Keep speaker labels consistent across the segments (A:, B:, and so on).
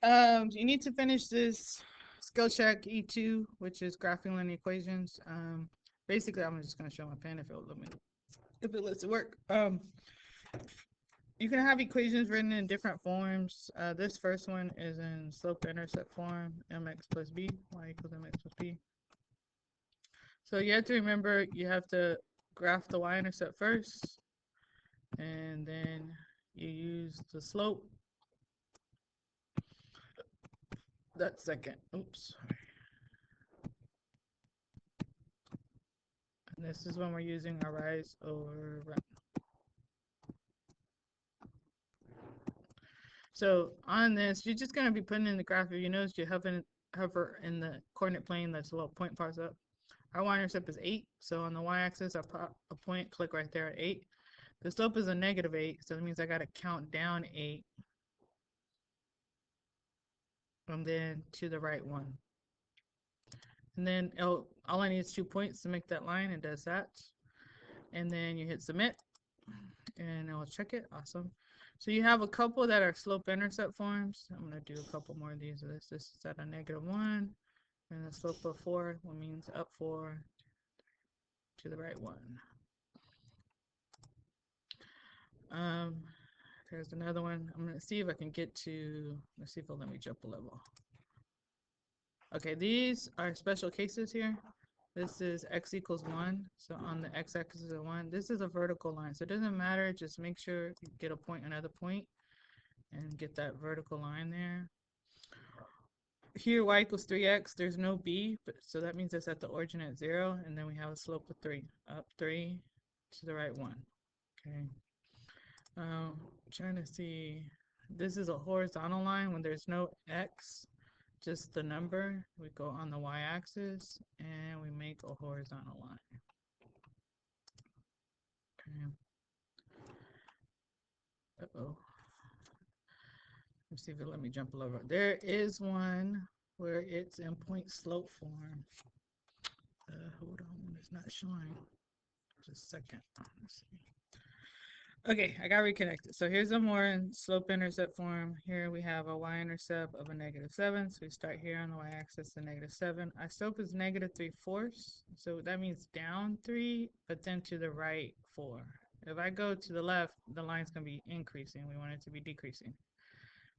A: You need to finish this skill check E2, which is graphing linear equations. Basically, I'm just gonna show my pen if if it lets it work. You can have equations written in different forms. This first one is in slope-intercept form, mx plus b, y equals mx plus b. So you have to remember you have to graph the y-intercept first, and then you use the slope that second. Oops. And this is when we're using our rise over run. So on this, you're just gonna be putting in the graph. If you notice, you hover in the coordinate plane that's a little point parts up. Our y-intercept is 8, so on the y-axis, I pop a point, click right there at 8. The slope is a -8, so that means I gotta count down 8, and then to the right 1. And then all I need is 2 points to make that line. It does that. And then you hit submit, and it'll check it. Awesome. So you have a couple that are slope-intercept forms. I'm gonna do a couple more of these. This is at a -1, and the slope of 4 means up 4 to the right 1. There's another one. I'm gonna see if I can get to, let's see if it'll let me jump a level. Okay, these are special cases here. This is x equals 1. So on the x-axis is 1. This is a vertical line. So it doesn't matter. Just make sure you get a point, another point, and get that vertical line there. Here, y equals 3x. There's no b, but so that means it's at the origin at 0. And then we have a slope of 3. Up 3 to the right 1. Okay. Trying to see. This is a horizontal line when there's no x. Just the number, we go on the y-axis and we make a horizontal line. Okay. Uh-oh. Let's see if it'll let me jump a little bit. There is one where it's in point slope form. Hold on, it's not showing. Just a second. Let's see. Okay, I got reconnected. So here's a more in slope-intercept form. Here we have a y-intercept of a -7. So we start here on the y-axis, the -7. Our slope is -3/4. So that means down 3, but then to the right 4. If I go to the left, the line's going to be increasing. We want it to be decreasing.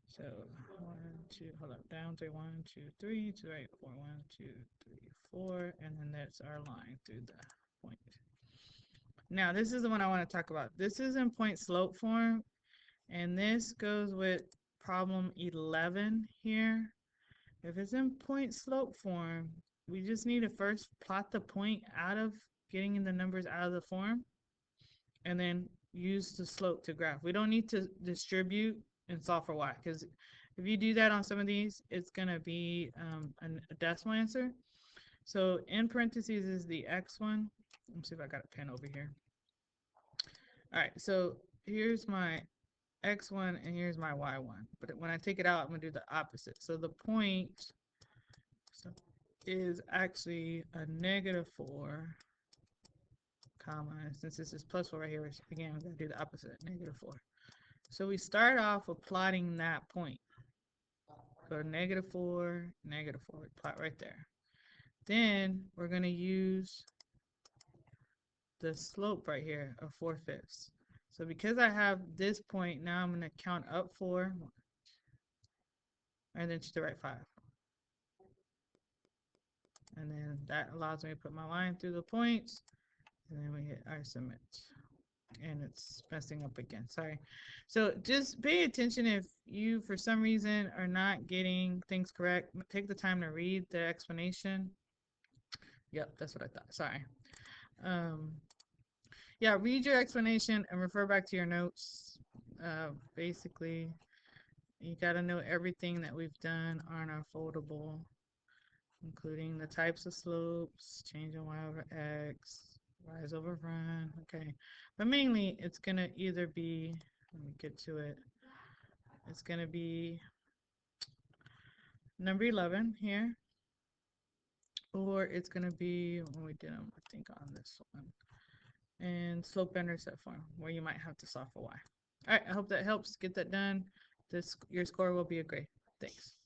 A: So 1, 2, hold up, down 3, 1, 2, 3, to the right 4, 1, 2, 3, 4, and then that's our line through the point. Now, this is the one I want to talk about. This is in point slope form, and this goes with problem 11 here. If it's in point slope form, we just need to first plot the point out of getting in the numbers out of the form, and then use the slope to graph. We don't need to distribute and solve for y, because if you do that on some of these, it's going to be a decimal answer. So in parentheses is the x one. Let me see if I got a pen over here. All right, so here's my x1 and here's my y1. But when I take it out, I'm going to do the opposite. So the point is actually a -4, comma, since this is +4 right here, again, we're going to do the opposite, -4. So we start off with plotting that point. So -4, -4, plot right there. Then we're going to use the slope right here of 4/5. So because I have this point, now I'm going to count up 4, and then to the right 5. And then that allows me to put my line through the points, and then we hit our submit. And it's messing up again, sorry. So just pay attention if you, for some reason, are not getting things correct. Take the time to read the explanation. Yep, that's what I thought, sorry. Yeah, read your explanation and refer back to your notes. Basically, you got to know everything that we've done on our foldable, including the types of slopes, change in y over x, rise over run. Okay, but mainly it's going to either be, let me get to it, it's going to be number 11 here, or it's going to be, when we did them, I think on this one, and slope-intercept form, where you might have to solve for y. All right, I hope that helps. Get that done. Your score will be a grade. Thanks.